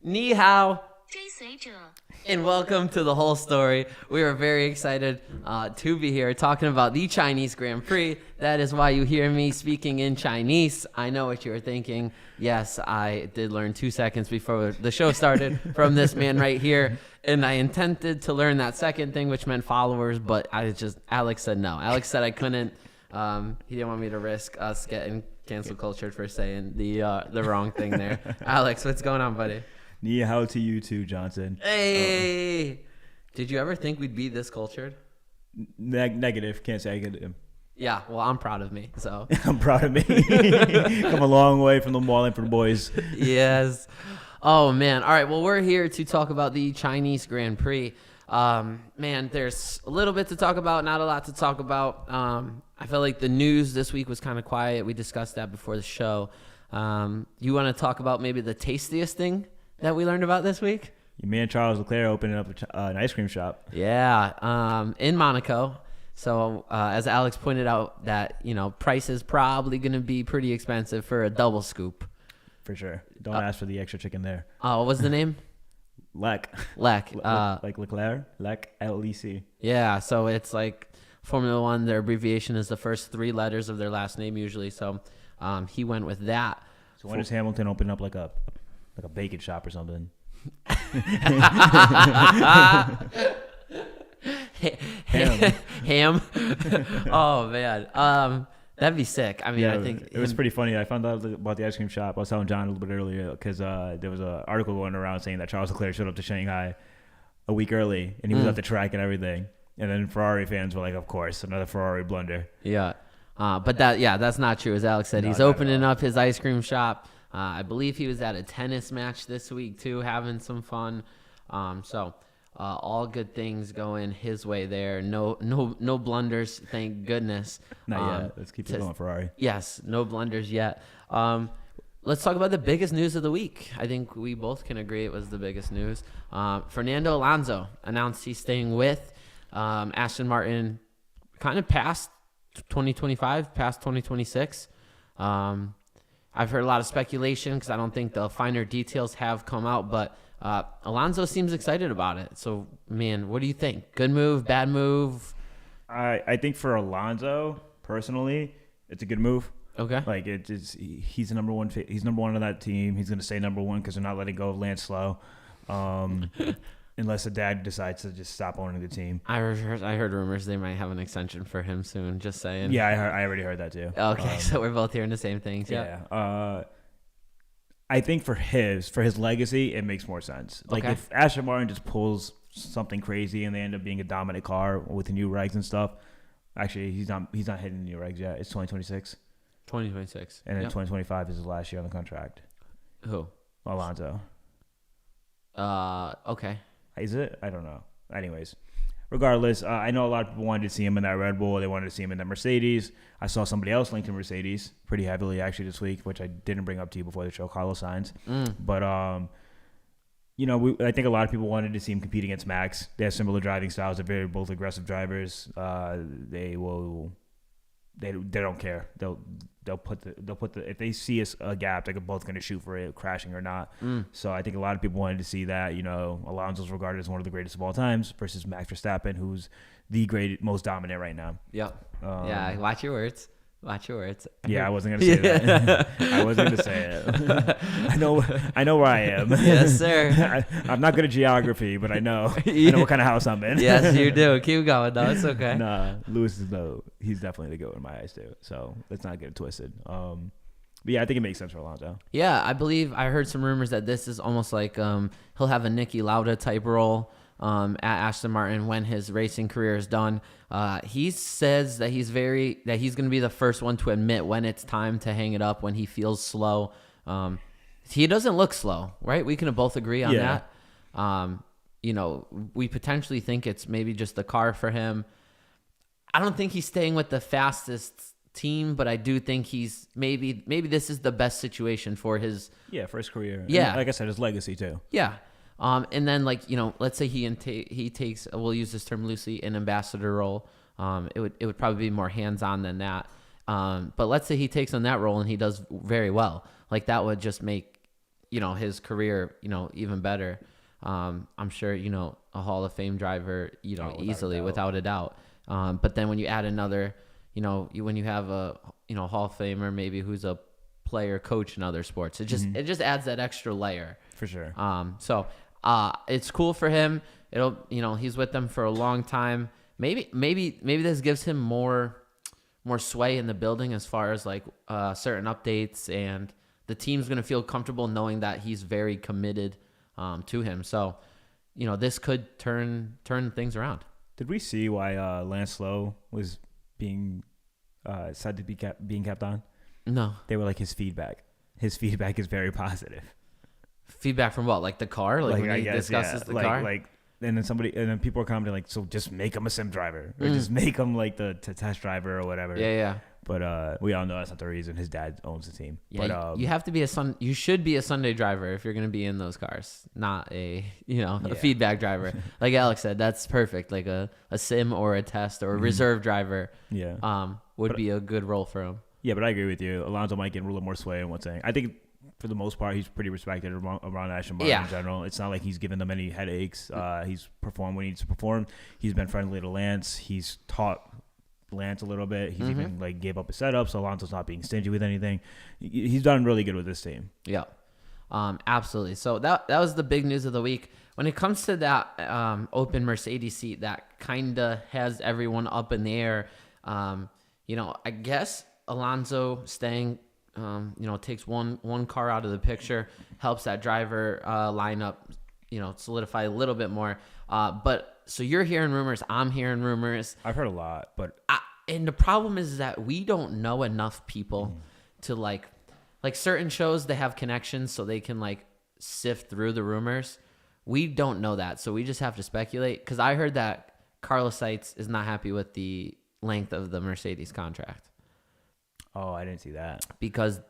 Ni hao. And welcome to The Whole Story. We are very excited to be here talking about the Chinese Grand Prix. That is why you hear me speaking in Chinese. I know what you were thinking. Yes, I did learn 2 seconds before the show started from this man right here. And I intended to learn that second thing, which meant followers, but Alex said no. Alex said I couldn't. He didn't want me to risk us getting cancel cultured for saying the wrong thing there. Alex, what's going on, buddy? Ni hao to you too, Johnson. Hey! Did you ever think we'd be this cultured? Negative. Can't say I could. Yeah, well, I'm proud of me, so. I'm proud of me. Come a long way from the Wallingford boys. Yes. Oh, man. All right, well, we're here to talk about the Chinese Grand Prix. Man, there's a little bit to talk about, not a lot to talk about. I feel like the news this week was kind of quiet. We discussed that before the show. You want to talk about maybe the tastiest thing that we learned about this week? Your man Charles Leclerc opening up an ice cream shop. Yeah, in Monaco. So as Alex pointed out, that price is probably going to be pretty expensive for a double scoop. For sure. Don't ask for the extra chicken there. What was the name? Lec. Like Leclerc. Lec, L-E-C. Yeah, so it's like Formula One. Their abbreviation is the first 3 letters of their last name usually. So he went with that. So when does Hamilton open up like a bacon shop or something? Ham. Oh man, that'd be sick. I mean, yeah, I think it was pretty funny. I found out about the ice cream shop. I was telling John a little bit earlier because there was an article going around saying that Charles Leclerc showed up to Shanghai a week early and he was at the track and everything. And then Ferrari fans were like, "Of course, another Ferrari blunder." Yeah, but that's not true. As Alex said, he's opening up his ice cream shop. I believe he was at a tennis match this week too, having some fun. So all good things going his way there. No blunders, thank goodness. Not yet. Let's keep it going, Ferrari. Yes, no blunders yet. Let's talk about the biggest news of the week. I think we both can agree it was the biggest news. Fernando Alonso announced he's staying with Aston Martin kind of past 2025, past 2026. I've heard a lot of speculation because I don't think the finer details have come out, but Alonso seems excited about it. So, man, what do you think? Good move, bad move? I think for Alonso, personally, it's a good move. Okay. Like, he's the number one. He's number one on that team. He's going to stay number one because they're not letting go of Lance Stroll. Unless the dad decides to just stop owning the team. I heard rumors they might have an extension for him soon. Just saying. Yeah, I already heard that too. Okay, so we're both hearing the same things. Yeah. I think for his legacy, it makes more sense. Like if Aston Martin just pulls something crazy and they end up being a dominant car with the new regs and stuff. Actually, he's not hitting the new regs yet. It's 2026. 2026. And then 2025 is his last year on the contract. Who? Alonso. Okay. Is it? I don't know. Anyways, regardless, I know a lot of people wanted to see him in that Red Bull. They wanted to see him in that Mercedes. I saw somebody else linked to Mercedes pretty heavily actually this week, which I didn't bring up to you before the show, Carlos Sainz. But, I think a lot of people wanted to see him compete against Max. They have similar driving styles. They're both aggressive drivers. They don't care. They'll put the if they see a gap, they're both going to shoot for it, crashing or not. So I think a lot of people wanted to see that. Alonso's regarded as one of the greatest of all times versus Max Verstappen, who's the most dominant right now. Yep. Yeah. Watch your words. Yeah, I wasn't gonna say that. I wasn't gonna say it. I know where I am. Yes, sir. I'm not good at geography, but I know what kind of house I'm in. Yes, you do. Keep going, though. It's okay. Nah, Lewis he's definitely the GOAT in my eyes too. So let's not get it twisted. But yeah, I think it makes sense for Alonso. Yeah, I heard some rumors that this is almost like he'll have a Niki Lauda type role at Aston Martin when his racing career is done. He says that he's going to be the first one to admit when it's time to hang it up, when he feels slow. He doesn't look slow, right? We can both agree on that. We potentially think it's maybe just the car for him. I don't think he's staying with the fastest team, but I do think he's maybe this is the best situation for his career. Yeah, and like I said, his legacy too. Yeah. And then let's say he takes, we'll use this term loosely, an ambassador role. It would probably be more hands-on than that. But let's say he takes on that role and he does very well. Like that would just make his career, even better. I'm sure, a Hall of Fame driver, easily, without a doubt. But then when you add another, when you have a, Hall of Famer, maybe who's a player coach in other sports, it just adds that extra layer. For sure. So it's cool for him. He's with them for a long time. Maybe this gives him more sway in the building as far as like certain updates, and the team's going to feel comfortable knowing that he's very committed to him. So, this could turn things around. Did we see why Lance Lowe was being said to be being kept on? No. They were like his feedback. His feedback is very positive. Feedback from what? Like the car? Like when he discusses the car? And then people are commenting like, so just make him a sim driver, or just make him like the test driver or whatever. Yeah. But we all know that's not the reason. His dad owns the team. Yeah, but you have to be you should be a Sunday driver if you're going to be in those cars, not a feedback driver. Like Alex said, that's perfect. Like a sim or a test or a reserve driver. Yeah. Would be a good role for him. Yeah, but I agree with you. Alonso might get a little more sway in what's saying. I think for the most part, he's pretty respected around Aston Martin in general. It's not like he's given them any headaches. He's performed when he needs to perform. He's been friendly to Lance. He's taught Lance a little bit. He's even like gave up his setup, so Alonso's not being stingy with anything. He's done really good with this team. Yeah, absolutely. So that was the big news of the week. When it comes to that open Mercedes seat, that kind of has everyone up in the air. I guess Alonso staying, takes one car out of the picture, helps that driver lineup, solidify a little bit more. But so you're hearing rumors, I'm hearing rumors. I've heard a lot, but and the problem is that we don't know enough people to like certain shows. They have connections, so they can like sift through the rumors. We don't know that, so we just have to speculate. Because I heard that Carlos Sainz is not happy with the length of the Mercedes contract. Oh, I didn't see that. Because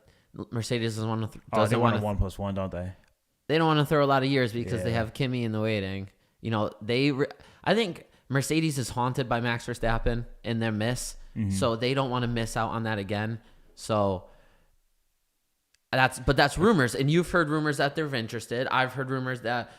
Mercedes doesn't want to. They want a 1+1, don't they? They don't want to throw a lot of years because they have Kimi in the waiting. I think Mercedes is haunted by Max Verstappen in their miss, so they don't want to miss out on that again. So that's rumors, and you've heard rumors that they're interested. I've heard rumors that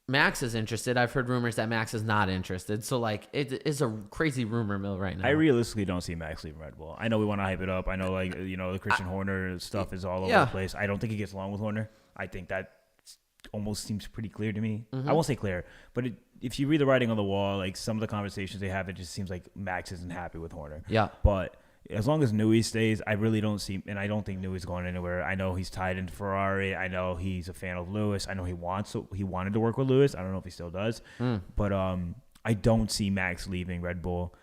Max is interested. I've heard rumors that Max is not interested. So like it is a crazy rumor mill right now. I realistically don't see Max leaving Red Bull. I know we want to hype it up. I know the Christian Horner stuff is all over the place. I don't think he gets along with Horner. I think that almost seems pretty clear to me. I won't say clear, but if you read the writing on the wall, like some of the conversations they have, it just seems like Max isn't happy with Horner. Yeah. But as long as Newey stays, I really don't see, and I don't think Newey's going anywhere. I know he's tied into Ferrari. I know he's a fan of Lewis. I know he wanted to work with Lewis. I don't know if he still does. But I don't see Max leaving Red Bull.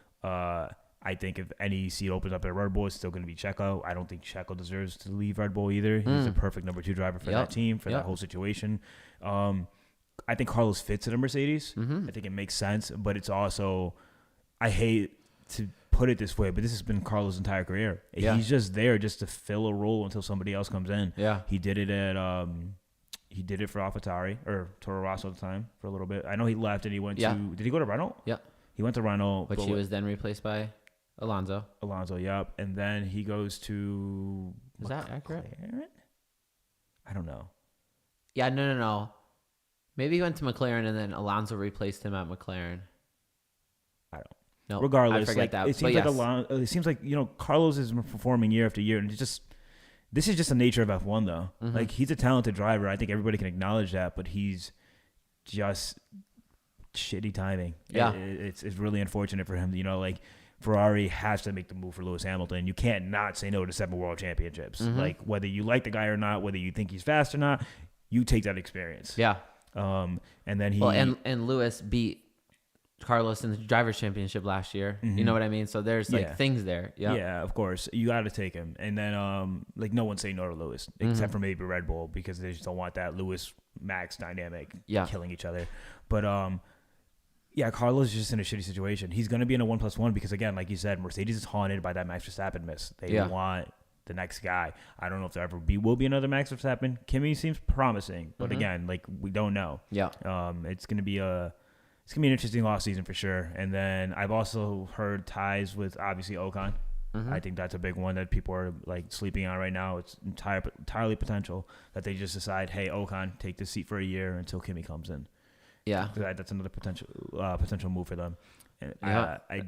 I think if any seat opens up at Red Bull, it's still going to be Checo. I don't think Checo deserves to leave Red Bull either. He's the perfect number 2 driver for that team, for that whole situation. I think Carlos fits in a Mercedes. I think it makes sense, but it's also, I hate to put it this way, but this has been Carlos' entire career. He's just there just to fill a role until somebody else comes in. Yeah. He did it at he did it for AlphaTauri or Toro Rosso at the time for a little bit. I know he left and he went to, did he go to Renault? Yeah. He went to Renault. Which he was then replaced by Alonso, yep. And then he goes to... Is that accurate? I don't know. Yeah, no. Maybe he went to McLaren and then Alonso replaced him at McLaren. I don't. No, regardless, I forget that. It seems like Carlos is performing year after year, and this is just the nature of F1 though. Like he's a talented driver. I think everybody can acknowledge that, but he's just shitty timing. Yeah, it's really unfortunate for him. Like Ferrari has to make the move for Lewis Hamilton. You can't not say no to 7 world championships. Like whether you like the guy or not, whether you think he's fast or not, you take that experience. Yeah. And then he and Lewis beat Carlos in the Drivers' Championship last year. You know what I mean? So there's things there. Yeah, of course. You got to take him. And then no one's saying no to Lewis except for maybe Red Bull because they just don't want that Lewis Max dynamic killing each other. But Carlos is just in a shitty situation. He's going to be in a 1+1 because again, like you said, Mercedes is haunted by that Max Verstappen miss. They want the next guy. I don't know if there will be another Max Verstappen. Kimi seems promising, but again, like we don't know. Yeah. It's going to be an interesting offseason for sure. And then I've also heard ties with obviously Ocon. I think that's a big one that people are like sleeping on right now. It's entirely potential that they just decide, hey, Ocon, take this seat for a year until Kimi comes in. Yeah. That's another potential move for them. And I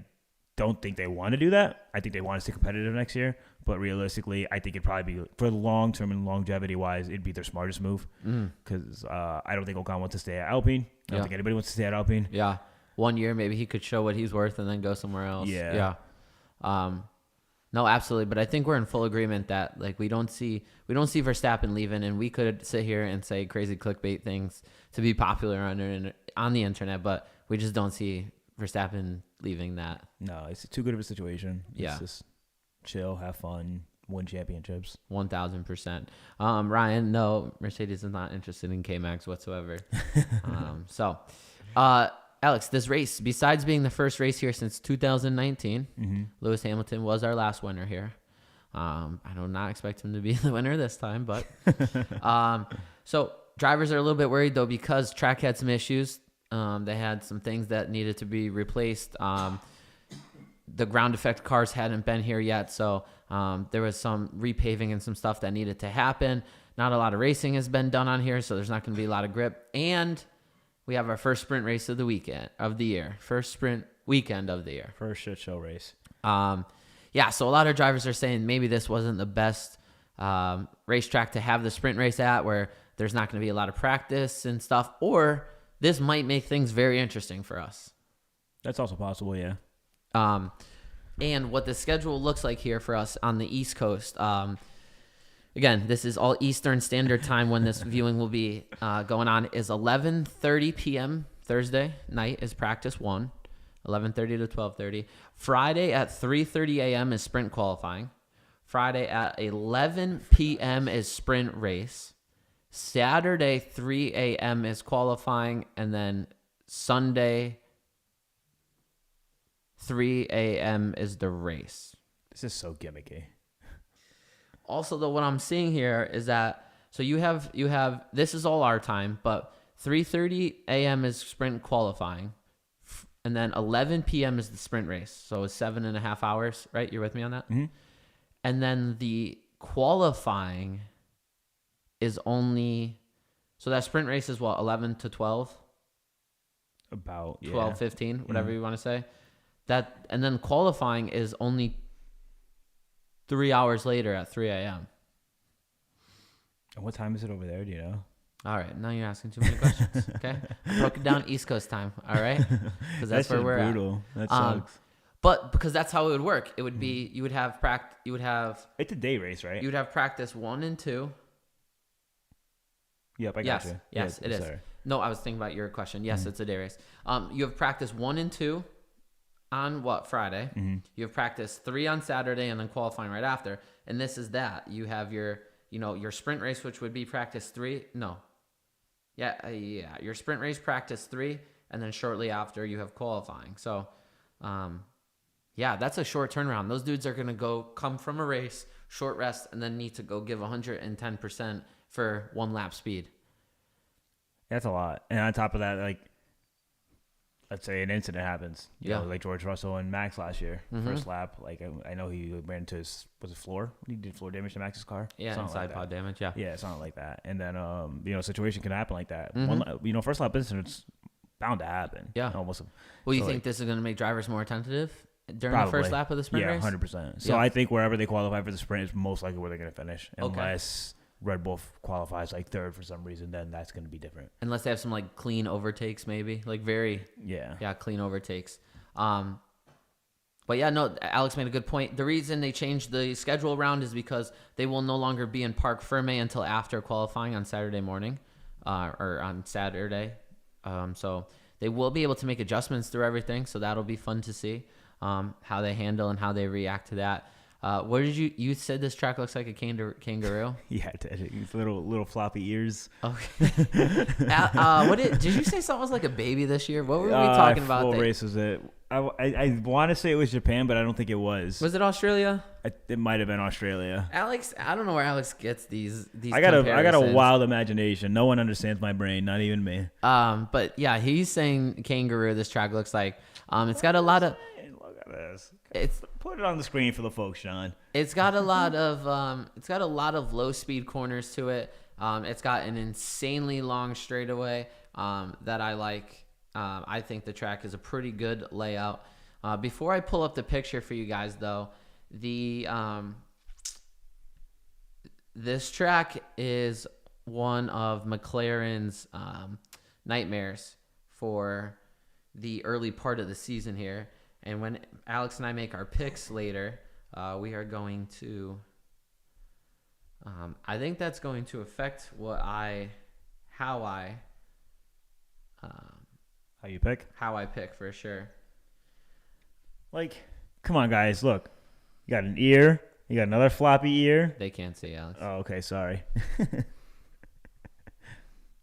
don't think they want to do that. I think they want to stay competitive next year. But realistically, I think it'd probably be, for the long term and longevity-wise, it'd be their smartest move. Because I don't think Ocon wants to stay at Alpine. I don't think anybody wants to stay at Alpine. Yeah. 1 year, maybe he could show what he's worth and then go somewhere else. Yeah. No, absolutely. But I think we're in full agreement that like we don't see Verstappen leaving, and we could sit here and say crazy clickbait things to be popular on the internet, but we just don't see Verstappen leaving that. No, it's too good of a situation. Yeah. It's just chill, have fun, win championships. 1,000%. Ryan, no, Mercedes is not interested in K-Max whatsoever. Alex, this race, besides being the first race here since 2019, Lewis Hamilton was our last winner here. I do not expect him to be the winner this time, but so drivers are a little bit worried though because track had some issues. They had some things that needed to be replaced. The ground effect cars hadn't been here yet, so there was some repaving and some stuff that needed to happen. Not a lot of racing has been done on here, so there's not going to be a lot of grip. And we have our first sprint race of the year. First sprint weekend of the year. First shit show race. So a lot of drivers are saying maybe this wasn't the best racetrack to have the sprint race at, where there's not going to be a lot of practice and stuff, or this might make things very interesting for us. That's also possible, yeah. And what the schedule looks like here for us on the East Coast. Again, this is all Eastern Standard Time when this viewing will be going on. Is 11:30 p.m. Thursday night is practice 1, 11:30 to 12:30. Friday at 3:30 a.m. is sprint qualifying. Friday at 11 p.m. is sprint race. Saturday 3 a.m. is qualifying, and then Sunday 3 a.m. is the race. This is so gimmicky. Also, though, what I'm seeing here is that, so you have this is all our time, but 3:30 a.m. is sprint qualifying, and then 11 p.m. is the sprint race. So it's 7.5 hours, right? You're with me on that? Mm-hmm. And then the qualifying is only, so that sprint race is what, 11 to 12? About 12, 15, whatever you want to say. That, and then qualifying is only 3 hours later at 3 a.m. And what time is it over there? Do you know? All right. Now you're asking too many questions. Okay. I broke it down East Coast time. All right. Because that's where we're brutal. That sucks. But because that's how it would work. It would be, you would have it's a day race, right? You would have practice 1 and 2. Yep. I got you. Yes, it is. No, I was thinking about your question. Yes, it's a day race. You have practice 1 and 2 on Friday. You have practice 3 on Saturday, and then qualifying right after. And this is that. You have your sprint race, which would be practice 3. No. Your sprint race practice 3, and then shortly after you have qualifying. So, that's a short turnaround. Those dudes are going to come from a race, short rest, and then need to go give 110% for 1 lap speed. That's a lot. And on top of that, like, let's say an incident happens, you know, like George Russell and Max last year, first lap. Like, I know he ran into was it floor? He did floor damage to Max's car? Yeah, something inside pod damage, yeah. Yeah, something like that. And then, situation can happen like that. First lap incidents bound to happen. Yeah. Almost. Well, you think this is going to make drivers more attentive during the first lap of the sprint race? Yeah, 100%. So I think wherever they qualify for the sprint is most likely where they're going to finish. Unless Red Bull qualifies like 3rd for some reason, then that's going to be different. Unless they have some like clean overtakes, maybe like very clean overtakes. But Alex made a good point. The reason they changed the schedule around is because they will no longer be in Parc Ferme until after qualifying on Saturday morning, or on Saturday. So they will be able to make adjustments through everything. So that'll be fun to see how they handle and how they react to that. What did you said this track looks like a kangaroo? Yeah, it did. His little floppy ears. Okay. Did you say something was like a baby this year? What were we talking about? What race was it? I want to say it was Japan, but I don't think it was. Was it Australia? It might have been Australia. Alex, I don't know where Alex gets these. I got a wild imagination. No one understands my brain, not even me. But yeah, he's saying kangaroo. This track looks like. It's got a lot of. Look at this. It's Put it on the screen for the folks, Sean. It's got a lot of low speed corners to it. It's got an insanely long straightaway that I like. I think the track is a pretty good layout. Before I pull up the picture for you guys, though, this track is one of McLaren's nightmares for the early part of the season here. And when Alex and I make our picks later, we are going to. I think that's going to affect how I pick for sure. Like, come on, guys. Look, you got an ear. You got another floppy ear. They can't see, Alex. Oh, okay. Sorry.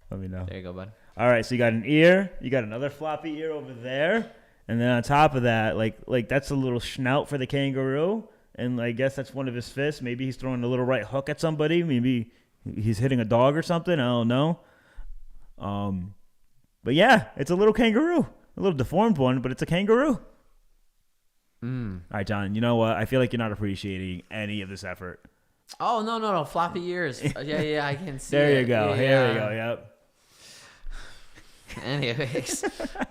Let me know. There you go, bud. All right. So you got an ear. You got another floppy ear over there. And then on top of that, like that's a little snout for the kangaroo. And I guess that's one of his fists. Maybe he's throwing a little right hook at somebody. Maybe he's hitting a dog or something. I don't know. But yeah, it's a little kangaroo. A little deformed one, but it's a kangaroo. All right, John, you know what? I feel like you're not appreciating any of this effort. Oh, no. Floppy ears. Yeah, I can see There it. you go. Yeah. Here we go. Yep. Anyways,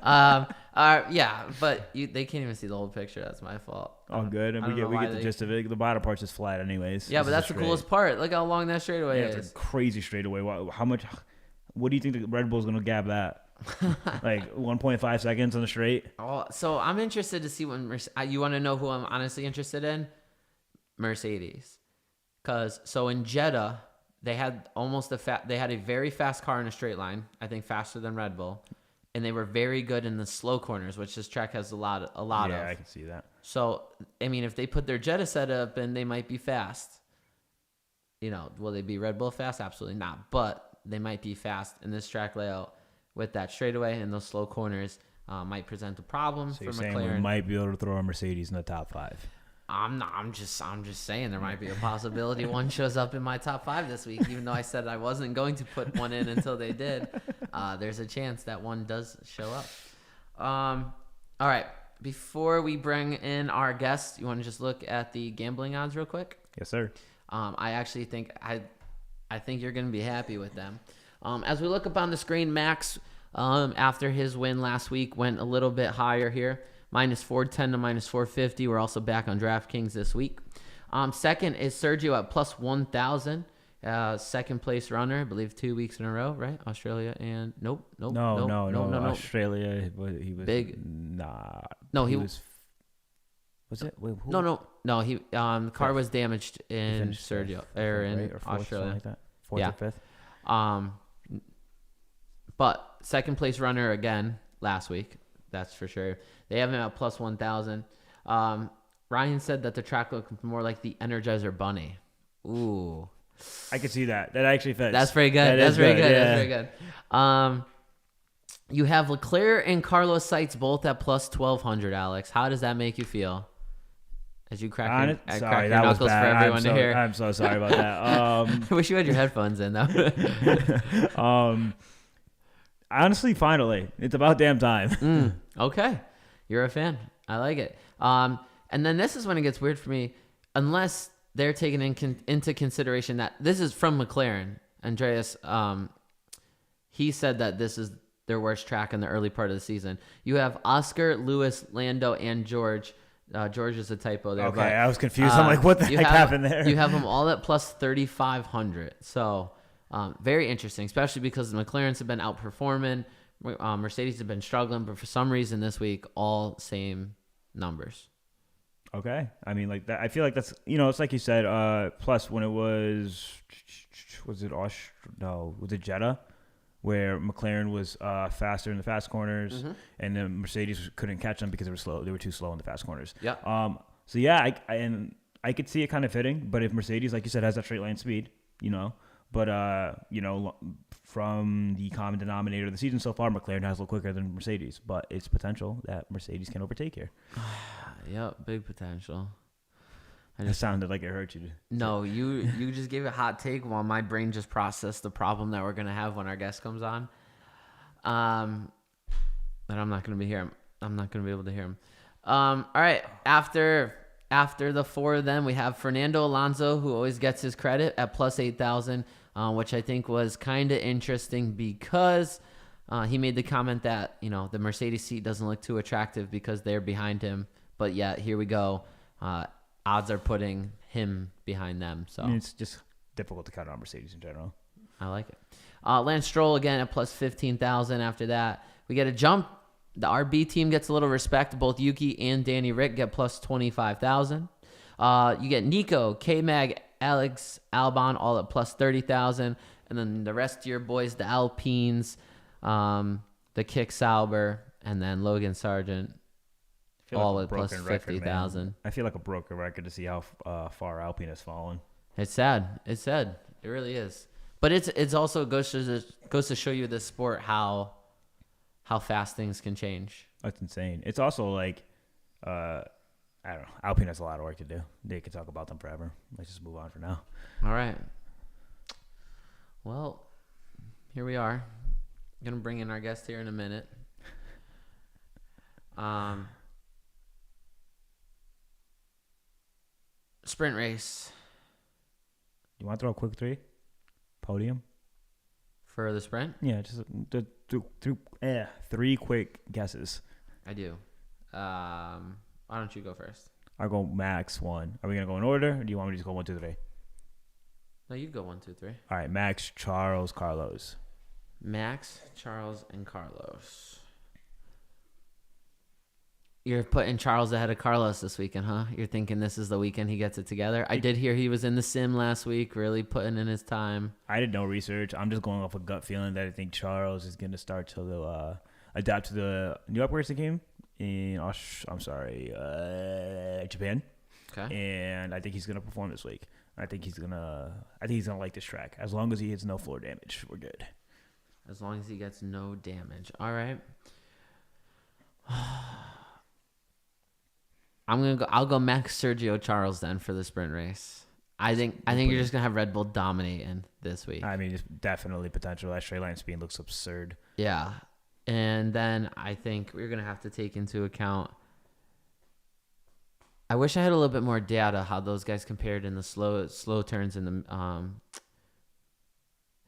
yeah, but they can't even see the whole picture. That's my fault. All good, and we get the gist of it. The bottom part's just flat, anyways. Yeah, but that's the coolest part. Look how long that straightaway is. It's a crazy straightaway. How much? What do you think the Red Bull's gonna gab that? Like 1.5 seconds on the straight. Oh, so I'm interested to see when you want to know who I'm honestly interested in? Mercedes, because in Jeddah they had they had a very fast car in a straight line. I think faster than Red Bull, and they were very good in the slow corners, which this track has a lot of. Yeah, I can see that. So I mean, if they put their Jeddah setup in, they might be fast. Will they be Red Bull fast? Absolutely not. But they might be fast in this track layout. With that straightaway and those slow corners, might present a problem So for you're McLaren. saying we might be able to throw a Mercedes in the top 5. I'm just saying there might be a possibility one shows up in my top 5 this week. Even though I said I wasn't going to put one in until they did, there's a chance that one does show up. All right. Before we bring in our guests, you want to just look at the gambling odds real quick? Yes, sir. I actually think I think you're going to be happy with them. As we look up on the screen, Max, after his win last week, went a little bit higher here, -410 to -450. We're also back on DraftKings this week. Second is Sergio at +1,000. Second place runner, I believe 2 weeks in a row, right? Australia and nope. No. Australia, he was big. Nah. No, he was. Was it? Wait, who? No. He the car was damaged He in finished Sergio fifth, or right? in Or fourth, Australia. like that. Fourth Yeah. or fifth. But second place runner again last week, that's for sure. They have him at +1,000. Ryan said that the track looked more like the Energizer Bunny. Ooh, I could see that. That actually fits. that's very good. That's very good. Yeah. That's very good. You have Leclerc and Carlos Sainz both at +1,200. Alex, how does that make you feel? As you crack your knuckles for everyone to hear. I'm so sorry about that. I wish you had your headphones in though. Honestly, finally, it's about damn time. Okay, you're a fan. I like it. And then this is when it gets weird for me, unless they're taking into consideration that this is from McLaren. Andreas, he said that this is their worst track in the early part of the season. You have Oscar, Lewis, Lando, and George. George is a typo there. Okay, but, I was confused. I'm like, what the heck happened there? You have them all at +3,500. So very interesting, especially because the McLarens have been outperforming. Mercedes have been struggling, but for some reason this week, all same numbers. Okay. I mean, like that. I feel like that's, it's like you said, plus when it was it Jeddah? Where McLaren was faster in the fast corners, and then Mercedes couldn't catch them because they were slow. They were too slow in the fast corners. Yeah. So yeah, I could see it kind of fitting. But if Mercedes, like you said, has that straight line speed, but from the common denominator of the season so far, McLaren has a little quicker than Mercedes. But it's potential that Mercedes can overtake here. Yep, big potential. It sounded like it hurt you. No, you just gave a hot take while my brain just processed the problem that we're going to have when our guest comes on. And I'm not going to be here. I'm not going to be able to hear him. All right. After the four of them, we have Fernando Alonso, who always gets his credit at plus 8,000, which I think was kind of interesting because he made the comment that the Mercedes seat doesn't look too attractive because they're behind him. But yet here we go. Odds are putting him behind them. So I mean, it's just difficult to count on Mercedes in general. I like it. Lance Stroll again at plus 15,000. After that, we get a jump. The RB team gets a little respect. Both Yuki and Danny Rick get plus 25,000. You get Nico, K-Mag, Alex, Albon all at plus 30,000. And then the rest of your boys, the Alpines, the Kick Sauber, and then Logan Sargent, all at plus 50,000. I feel like a broken record to see how far Alpine has fallen. It's sad. It's sad. It really is. But it's also goes to show you the sport how fast things can change. That's insane. It's also like, I don't know. Alpine has a lot of work to do. They could talk about them forever. Let's just move on for now. All right. Well, here we are. I'm going to bring in our guest here in a minute. Sprint race. You want to throw a quick podium? For the sprint? Yeah, just three quick guesses. I do. Why don't you go first? I'll go Max 1. Are we going to go in order, or do you want me to just go 1, 2, 3? No, you go 1, 2, 3. All right, Max, Charles, Carlos. Max, Charles, and Carlos. You're putting Charles ahead of Carlos this weekend, huh? You're thinking this is the weekend he gets it together? I did hear he was in the sim last week, really putting in his time. I did no research. I'm just going off a gut feeling that I think Charles is going to start to adapt to the new upgrades that came in Japan. Okay. And I think he's going to perform this week. I think he's gonna like this track. As long as he hits no floor damage, we're good. As long as he gets no damage. All right. I'll go Max Sergio Charles then for the sprint race. I think you're just gonna have Red Bull dominating this week. I mean, it's definitely potential. That straight line speed looks absurd. Yeah, and then I think we're gonna have to take into account. I wish I had a little bit more data how those guys compared in the slow turns and the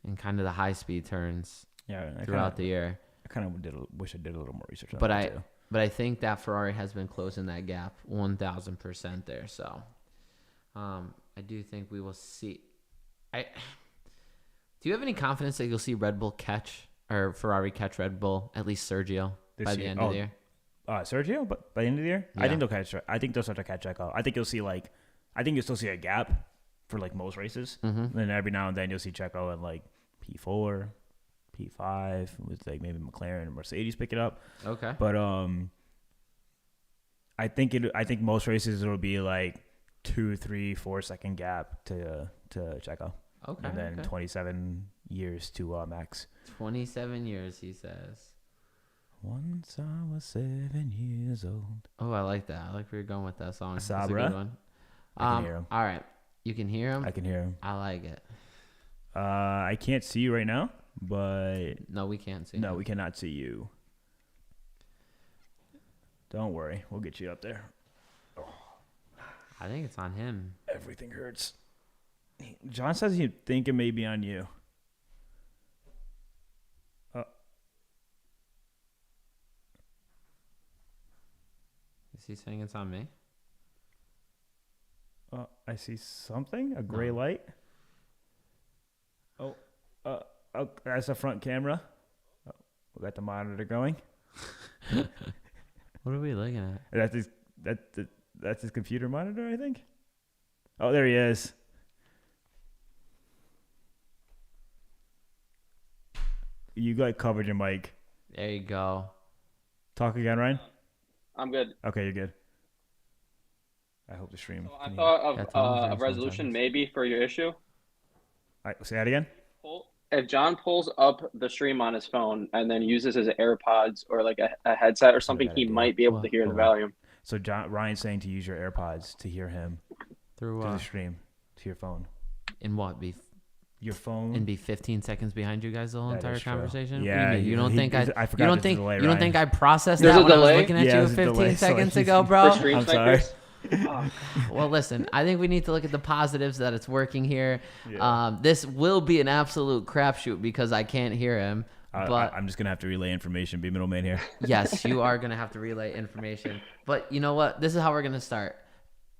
and kind of the high speed turns. Yeah, throughout the year. I kind of wish I did a little more research on but that too. But I think that Ferrari has been closing that gap 1,000% there. So I do think we will see. Do you have any confidence that you'll see Red Bull catch or Ferrari catch Red Bull, at least Sergio, by the end of the year? Sergio, but by the end of the year, yeah. I think they'll catch. I think they'll start to catch Checo. I think you'll see you'll still see a gap for like most races. Mm-hmm. And then every now and then you'll see Checo at like P4, P5 with like maybe McLaren and Mercedes pick it up. Okay. But I think most races it'll be like 2, 3, 4 second gap to Checo. Okay. And then 27 years to Max. 27 years, he says. Once I was 7 years old. Oh, I like that. I like where you're going with that song. Sabra. That's a good one. I can hear him. All right. You can hear him? I can hear him. I like it. I can't see you right now, but... No, we can't see No, him. we cannot see you. Don't worry. We'll get you up there. Oh. I think it's on him. Everything hurts. John says he'd think it may be on you. Is he saying it's on me? I see something. A gray light. Oh, that's a front camera. Oh, we got the monitor going. What are we looking at? That's his computer monitor, I think. Oh, there he is. You got covered your mic. There you go. Talk again, Ryan. I'm good. Okay, you're good. I hope the stream. So I thought of a resolution maybe for your issue. All right, say that again. If John pulls up the stream on his phone and then uses his AirPods or like a headset or something, he might be able to hear the volume. So Ryan's saying to use your AirPods to hear him through the stream to your phone. In what? Your phone and be 15 seconds behind you guys the whole That entire is true. conversation. Yeah, what do you mean? You don't think I forgot you don't there's a think delay, you don't Ryan. think I processed There's that a when I was delay? looking at Yeah, you there's a 15 delay, so seconds he's- ago, bro? For stream I'm sorry. snickers. Oh, Well, listen, I think we need to look at the positives that it's working here. Yeah. This will be an absolute crapshoot because I can't hear him. But I'm just gonna have to relay information, be middleman here. yes, you are going to have to relay information. But you know what? This is how we're going to start.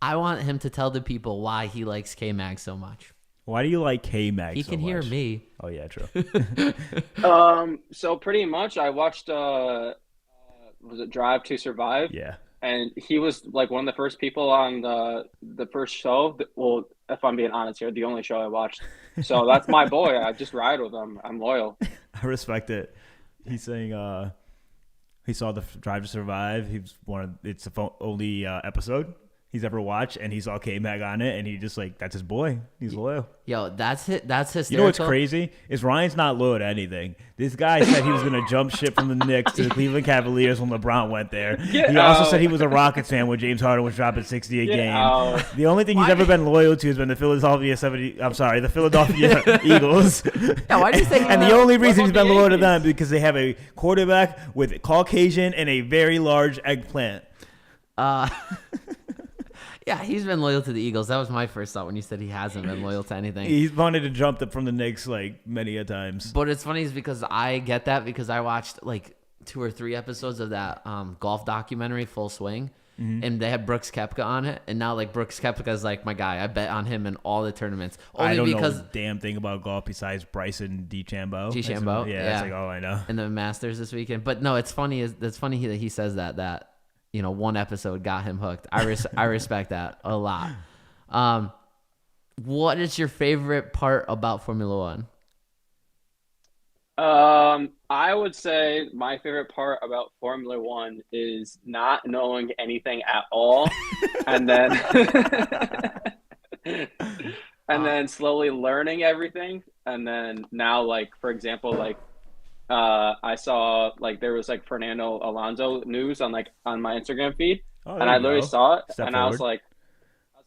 I want him to tell the people why he likes K-Mag so much. Why do you like K-Mag He so can hear much? me. Oh yeah, true. So pretty much, I watched. Was it Drive to Survive? Yeah. And he was like one of the first people on the first show. Well, if I'm being honest here, the only show I watched. So that's my boy. I just ride with him. I'm loyal. I respect it. He's saying he saw the Drive to Survive. It's the only episode he's ever watched, and he saw K-Mag on it, and he just like, that's his boy. He's loyal. Yo, that's hysterical. You know what's crazy is Ryan's not loyal to anything. This guy said he was going to jump ship from the Knicks to the Cleveland Cavaliers when LeBron went there. Get He also out. said he was a Rockets fan when James Harden was dropping 60 a Get game. out. The only thing he's ever been loyal to has been the Philadelphia Eagles. Yeah, why do you think? And the only reason he's about been the loyal to Yankees? them because they have a quarterback with Caucasian and a very large eggplant. Yeah, he's been loyal to the Eagles. That was my first thought when you said he hasn't been loyal to anything. He's wanted to jump from the Knicks like many a times. But it's funny is because I get that because I watched like 2 or 3 episodes of that golf documentary, Full Swing, and they had Brooks Koepka on it, and now like Brooks Koepka is like my guy. I bet on him in all the tournaments. Only I don't because know a damn thing about golf besides Bryson DeChambeau. DeChambeau, Yeah, yeah. that's like all I know. in the Masters this weekend. But no, it's funny that he says that you know, one episode got him hooked. I respect that a lot. What is your favorite part about Formula One? I would say my favorite part about Formula One is not knowing anything at all, and then slowly learning everything, and then now, like for example, like I saw like there was like Fernando Alonso news on my Instagram feed, Oh, and there I you literally go. saw it, Step and I was forward.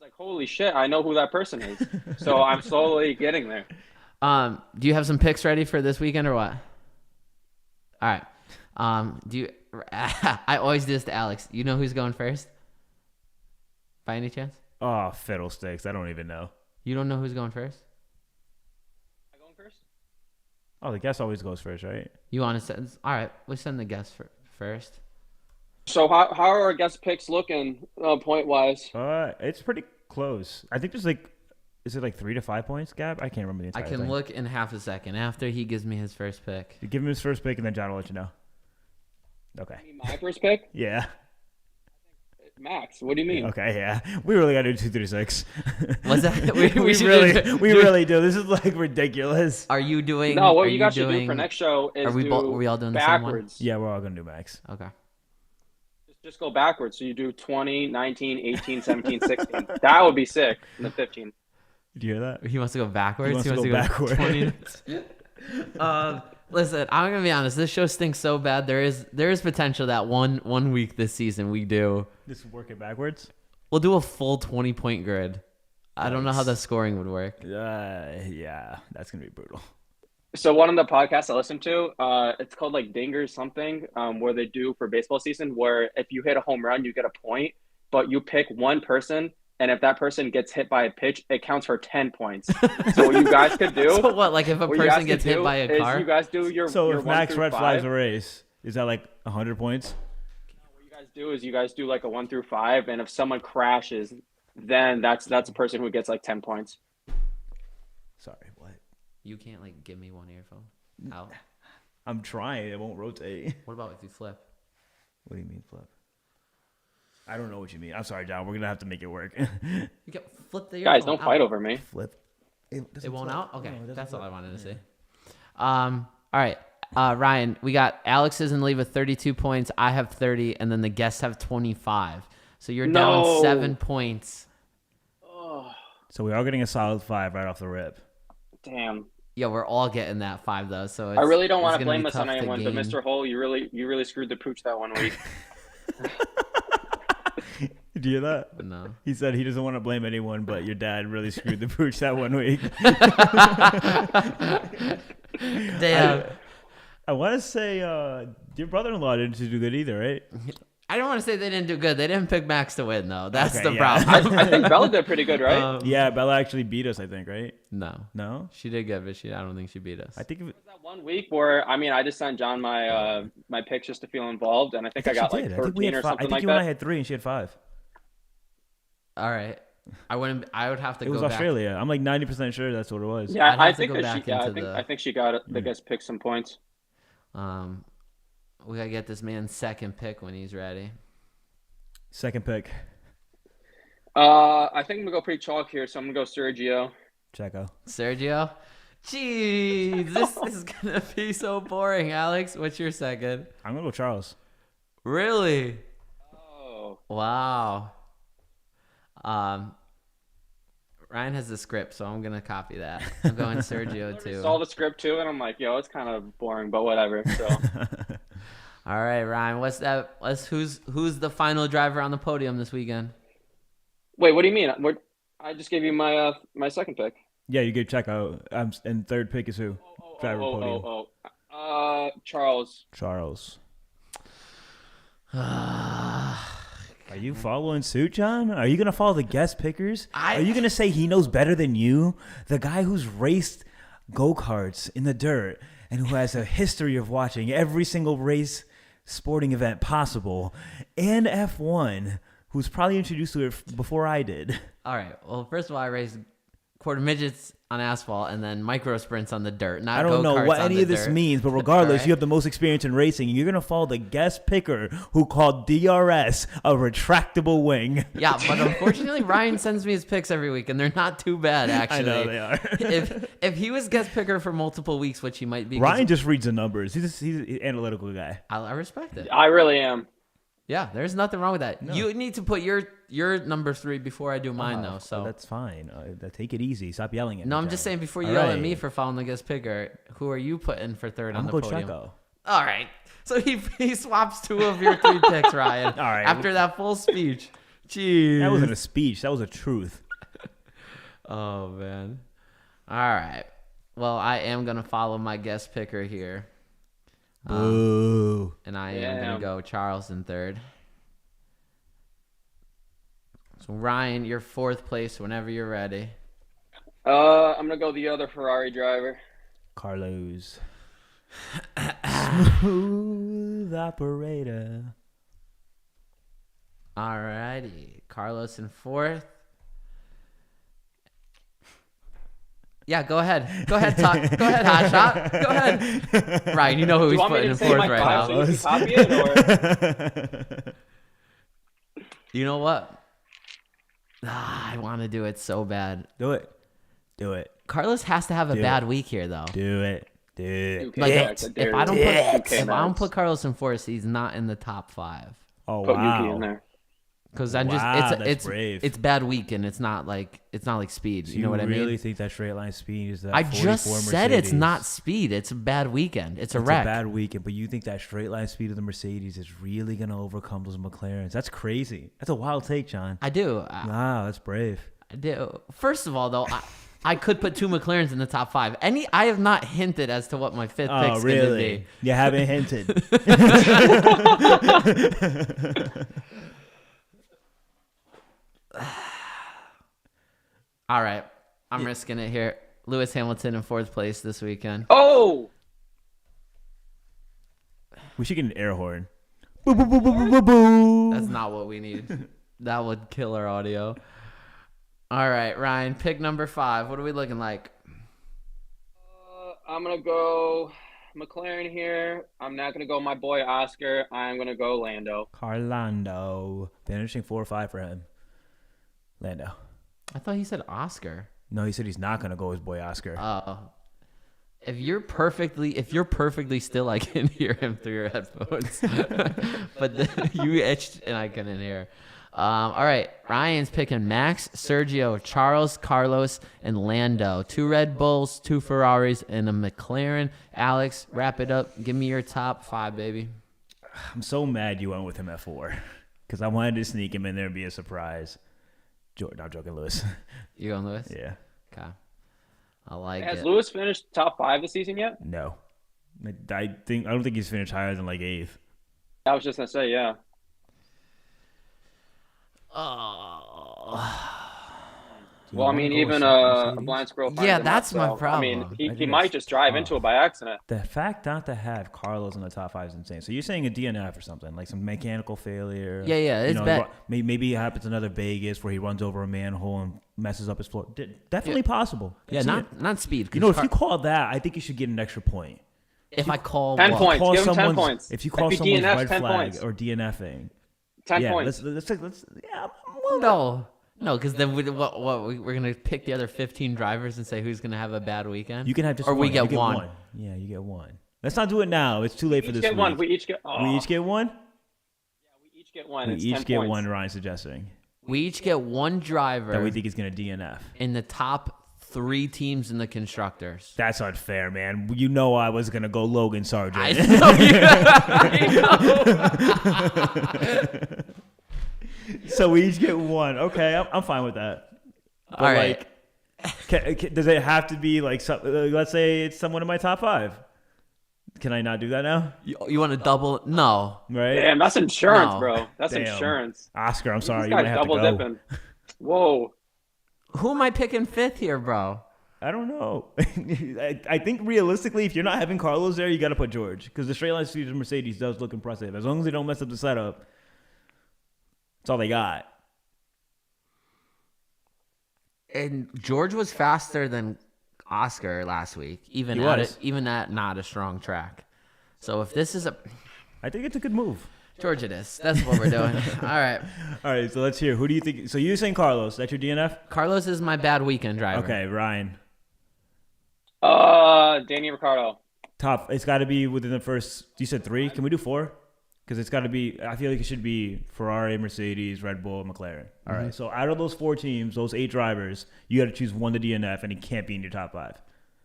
like, holy shit, I know who that person is. So I'm slowly getting there. Do you have some picks ready for this weekend or what? All right. Do you? I always do this to Alex. You know who's going first? By any chance? Oh, fiddlesticks. I don't even know. You don't know who's going first? Am I going first? Oh, the guest always goes first, right? You want to send? All right, we'll send the guest first. So how are our guest picks looking point wise? It's pretty close. I think there's like, is it like 3 to 5 points gap? I can't remember the I entire can thing. look in half a second after he gives me his first pick. You give him his first pick, and then John will let you know. Okay. My first pick, Yeah. Max. What do you mean? Okay. Yeah. We really gotta do 2 3 6. What's that? we should really, do- we really do. This is like ridiculous. Are you doing? No, what are you guys should doing, do for next show is Are we do both? Are we all doing the same one? backwards. Yeah, we're all gonna do Max. Okay. Just go backwards. So you do 20, 19, 18, 17, 16. That would be sick. And then 15. Did you hear that? He wants to go backwards. He wants to go backward. 20. Listen, I'm gonna be honest. This show stinks so bad. There is potential that one week this season we do. Just work it backwards. We'll do a full 20-point grid. I don't know how the scoring would work. Yeah, that's gonna be brutal. So one of the podcasts I listen to, it's called like Dinger something, where they do for baseball season, where if you hit a home run, you get a point, but you pick one person, and if that person gets hit by a pitch, it counts for 10 points. So what you guys could do, So what? Like if a what you guys person gets could hit do by a is car? you guys do your So your if 1 Max through red 5. flags a race, is that like 100 points? What you guys do is you guys do like a 1 through 5, and if someone crashes, then that's a person who gets like 10 points. Sorry, what? You can't like give me one earphone. How? I'm trying. It won't rotate. What about if you flip? What do you mean flip? I don't know what you mean. I'm sorry, John. We're gonna have to make it work. You can flip the earphone. Guys, don't fight over me. Flip. It won't out? Okay, No, it doesn't that's all flip. I wanted to see. All right, Ryan, we got Alex is in the lead with 32 points. I have 30, and then the guests have 25. So you're down No. 7 points. Oh, So we are getting a solid 5 right off the rip. damn. Yeah, we're all getting that 5 though. So I really don't it's want to gonna blame be this on tough to anyone, but gain. Mr. Hole, you really screwed the pooch that 1 week. Did you hear that? No. He said he doesn't want to blame anyone, but your dad really screwed the pooch that 1 week. Damn. I want to say your brother-in-law didn't do good either, right? I don't want to say they didn't do good. They didn't pick Max to win, though. That's Okay, the yeah. problem. I think Bella did pretty good, right? Yeah, Bella actually beat us, I think, right? No. No? She did good, but I don't think she beat us. I think That 1 week where I just sent John my my picks just to feel involved, and I think I got like 13 or something like I think that. you and I had 3 and she had 5. All right. I would have to go It was back. Australia. I'm like 90% sure that's what it was. Yeah, I'd I have to think go that back she. Yeah, into I think she got it. I guess picked some points. We got to get this man's second pick when he's ready. Second pick. I think I'm gonna go pretty chalk here, so I'm gonna go Sergio. Checo. Sergio? Jeez, this is going to be so boring. Alex, what's your second? I'm going to go Charles. Really? Oh, Wow. Ryan has the script, so I'm going to copy that. I'm going Sergio, too. saw the script too, and I'm like, yo, it's kind of boring, but whatever. So All right, Ryan, what's that? Who's the final driver on the podium this weekend? wait, what do you mean? I just gave you my my second pick. Yeah, you gave Checo. And third pick is who? Driver podium. Charles. Charles. Are you following suit, John? Are you going to follow the guest pickers? Are you going to say he knows better than you? The guy who's raced go-karts in the dirt and who has a history of watching every single race sporting event possible, and F1, who's probably introduced to it before I did. All right. Well, first of all, I raced quarter midgets on asphalt and then micro sprints on the dirt. Not I don't know go-karts what on any the of this dirt. means, but regardless, Right. you have the most experience in racing, and you're going to follow the guest picker who called DRS a retractable wing. Yeah, but unfortunately, Ryan sends me his picks every week, and they're not too bad, actually. I know they are. if he was guest picker for multiple weeks, which he might be, 'cause Ryan just reads the numbers. He's an analytical guy. I respect it. I really am. Yeah, there's nothing wrong with that. No. You need to put your number 3 before I do mine, though. So That's fine. Take it easy. Stop yelling at me. no, I'm John. just saying before you All yell at right. me for following the guest picker, who are you putting for third on I'm the going to go podium? Checo. All right. So he swaps 2 of your 3 picks, Ryan. All right. After that full speech. Jeez. That wasn't a speech. That was a truth. Oh, man. All right. Well, I am going to follow my guest picker here. Boo. And I am going Damn. to go Charles in third. So, Ryan, you're 4th place whenever you're ready. I'm gonna go the other Ferrari driver. Carlos. Smooth operator. All righty. Carlos in 4th. Yeah, go ahead. Go ahead, talk. Go ahead, hotshot. Go ahead. Ryan, you know who Do he's you want me putting to in say 4th my right five now. so you can copy it, or You know what? I want to do it so bad. Do it. Do it. Carlos has to have a Do bad week here, though. Do it. Do it. Okay, Like, Max, I dare if I don't you. put Okay, if I don't Max. put Carlos in 4th, he's not in the top 5. Oh, Put Yuki in wow. there. Because I'm just Wow, that's it's brave. it's bad week and it's not like speed. So You know what I mean? really think that straight line speed is that I 44 just said it's Mercedes? not speed. It's a bad weekend. It's a It's wreck. a bad weekend, but you think that straight line speed of the Mercedes is really going to overcome those McLarens? That's crazy. That's a wild take, John. I do. Wow, that's brave. I do. First of all, though, I could put 2 McLarens in the top 5. I have not hinted as to what my 5th Oh, pick's going to really? be. You haven't hinted. All right. I'm risking it here. Lewis Hamilton in 4th place this weekend. Oh, We should get an air horn. Boo, boo, boo, boo, boo, boo, boo. That's not what we need. That would kill our audio. All right, Ryan, pick number 5. What are we looking like? I'm gonna go McLaren here. I'm not gonna go my boy Oscar. I'm gonna go Lando. Carlando. Finishing 4 or 5 for him. Lando. I thought he said Oscar. No, he said he's not going to go his boy Oscar. Oh. If you're perfectly still, I can hear him through your headphones. But you etched and I couldn't hear. All right. Ryan's picking Max, Sergio, Charles, Carlos, and Lando. 2 Red Bulls, 2 Ferraris, and a McLaren. Alex, wrap it up. Give me your top 5, baby. I'm so mad you went with him at 4. because I wanted to sneak him in there and be a surprise. Not joking, Lewis. You going Lewis? Yeah. Okay. I like Has it. Lewis finished top 5 this season yet? No. I don't think he's finished higher than like 8th. I was just gonna say, yeah. Oh. Well, I mean, even a blind squirrel. Finds Yeah, a nut, that's my so, I mean, problem. he might just drive into it by accident. The fact not to have Carlos in the top 5 is insane. So you're saying a DNF or something, like some mechanical failure? Yeah, it's bad. Maybe it happens another Vegas where he runs over a manhole and messes up his floor. Definitely possible. Yeah, not speed. You know, if you call that, I think you should get an extra point. If I call 10 what? points, Call give him 10 someone's- points. If you call If he someone's DNFs, red 10 flag points. or DNFing, 10 yeah, points. let's No, because then we're gonna pick the other 15 drivers and say who's gonna have a bad weekend. You can have just or one. we You get get one. Yeah, you get one. Let's not do it now. It's too late for We this each get week. one. We each get. We each get one. We each get one. We It's each 10 get points. one. Ryan's suggesting We each get one driver that we think is going to DNF. in the top 3 teams in the constructors. That's unfair, man. You know I was going to go Logan Sargent. I know. So we each get one. Okay, I'm fine with that. But All right. does it have to be like let's say it's someone in my top 5? Can I not do that now? You want to double? No. Right? Damn, that's insurance, No. bro. That's Damn. insurance. Oscar, I'm sorry. This You might guy's have to double go. dipping. Whoa. Who am I picking 5th here, bro? I don't know. I think realistically, if you're not having Carlos there, you got to put George because the straight line speed of Mercedes does look impressive. As long as they don't mess up the setup, that's all they got. And George was faster than Oscar last week, even He at was. even at not a strong track. So if this is a I think it's a good move. George, it is. That's what we're doing. All right. All right, so let's hear. Who do you think? So you're saying Carlos? That's your DNF? Carlos is my bad weekend driver. Okay, Ryan. Danny Ricciardo. Top. It's got to be within the first. You said 3. Can we do 4? Because it's got to be. I feel like it should be Ferrari, Mercedes, Red Bull, McLaren. All right. So out of those 4 teams, those 8 drivers, you got to choose one to DNF, and he can't be in your top 5.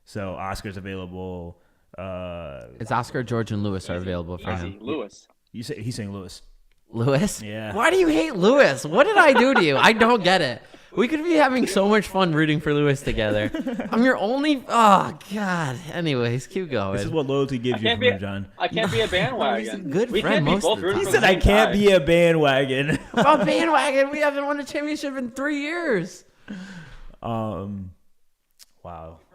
So Oscar's available. It's Oscar, George, and Lewis are available for Easy. him. Lewis. He's saying Lewis. Lewis? Yeah. Why do you hate Lewis? What did I do to you? I don't get it. We could be having so much fun rooting for Lewis together. I'm your only. Oh God. Anyways, keep going. This is what loyalty gives you can't from be- him, John. I can't be a bandwagon. He's a good we friend can't be most both of the rooting time. for He the said I same can't guy. be a bandwagon. About bandwagon, we haven't won a championship in 3 years. Wow.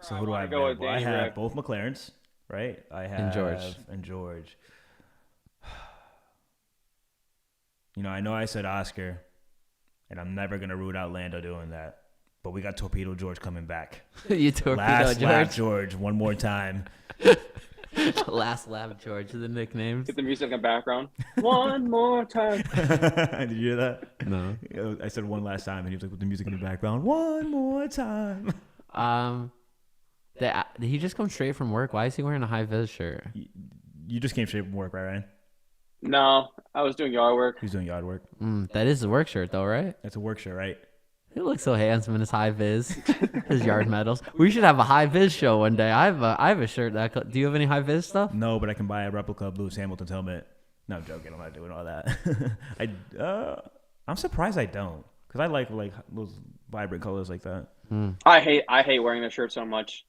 So who do I wanna have? go with Well, I Danny have Rick. both McLarens, right? I have And George. You know I said Oscar, and I'm never gonna root out Lando doing that. But we got Torpedo George coming back. You torpedo Last lap George. George, one more time. Last lap George, the nicknames. Get the music in the background. One more time. Did you hear that? No. I said one last time, and he was like with the music in the background. One more time. Did he just come straight from work? Why is he wearing a high vis shirt? You just came straight from work, right, Ryan? No, I was doing yard work. He's doing yard work. That is the work shirt though, right? That's a work shirt, right? He looks so handsome in his high vis, his yard medals. We should have a high vis show one day. I have a shirt that. Do you have any high vis stuff? No, but I can buy a replica of Lewis Hamilton's helmet. No, I'm joking. I'm not doing all that. I'm surprised I don't, because I like those vibrant colors like that. I hate wearing this shirt so much.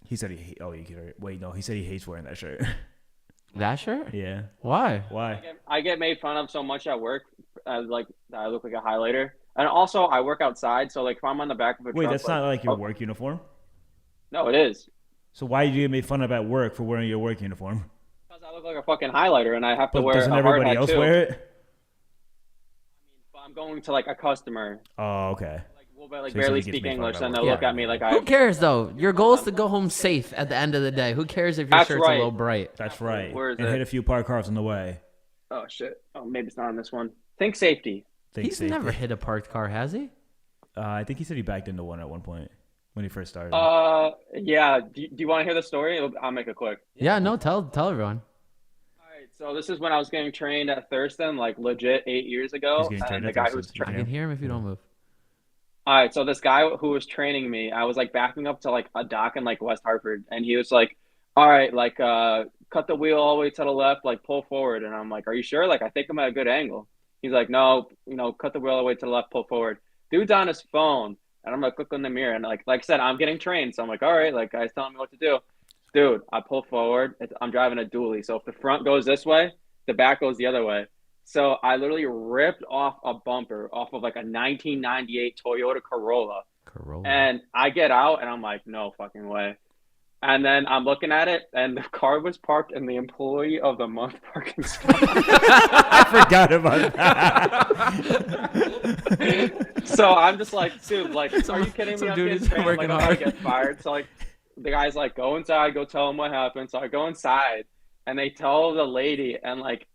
He said he. Oh, you can. Wait, no. He said he hates wearing that shirt. That shirt? Yeah. Why? Why? I get made fun of so much at work, like that I look like a highlighter. And also, I work outside, so like if I'm on the back of a Wait, truck, that's not like your work uniform. No, it is. So why did you get made fun of at work for wearing your work uniform? Because I look like a fucking highlighter, and I have to But wear doesn't a hard everybody hat else too. wear it? But I'm going to like a customer, Oh, okay. like will like So he barely gets speak made fun of English, at and work. they'll look Yeah. at me like Who I. cares though? Your goal is to go home safe at the end of the day. Who cares if your That's shirt's a right. little bright? That's right. Where is and it? hit a few parked cars on the way. Oh shit! Oh, maybe it's not on this one. Think safety. Think He's safety. never hit a parked car, has he? I think he said he backed into one at one point when he first started. Yeah. Do you want to hear the story? I'll make it quick. Yeah, no. Tell everyone. All right. So this is when I was getting trained at Thurston, like legit 8 years ago. He's getting trained And the at guy who was Thurston. I training. can hear him if you don't move. All right, so this guy who was training me, I was like backing up to like a dock in like West Hartford, and he was like, "All right, cut the wheel all the way to the left, like pull forward." And I'm like, "Are you sure? Like I think I'm at a good angle." He's like, no, cut the wheel all the way to the left, pull forward. Dude's on his phone, and I'm like, look in the mirror, and like I said, I'm getting trained, so I'm like, all right, like guys telling me what to do. Dude, I pull forward. I'm driving a dually, so if the front goes this way, the back goes the other way. So I literally ripped off a bumper off of like a 1998 Toyota Corolla. And I get out, and I'm like, no fucking way. And then I'm looking at it, and the car was parked in the employee of the month parking spot. I forgot about that. So I'm just like, dude, like, are you kidding me? I'm dude getting is trained. I'm working like, I'm hard. gonna get fired. So like, the guy's like, go inside, go tell him what happened. So I go inside, and they tell the lady, and like,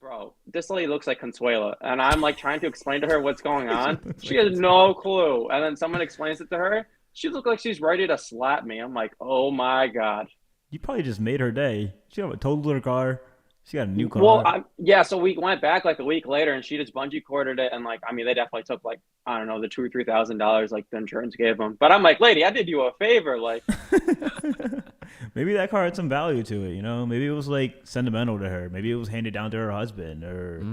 bro, this lady looks like Consuela, and I'm like trying to explain to her what's going on. She has no clue, and then someone explains it to her. She looked like she's ready to slap me. I'm like, oh my God. You probably just made her day. She got a totaled her car. She got a new car. Well, yeah, so we went back like a week later, and she just bungee corded it, and like, I mean, they definitely took like, I don't know, the $2,000 or $3,000 like the insurance gave them. But I'm like, lady, I did you a favor, like. Maybe that car had some value to it, Maybe it was like sentimental to her. Maybe it was handed down to her husband or,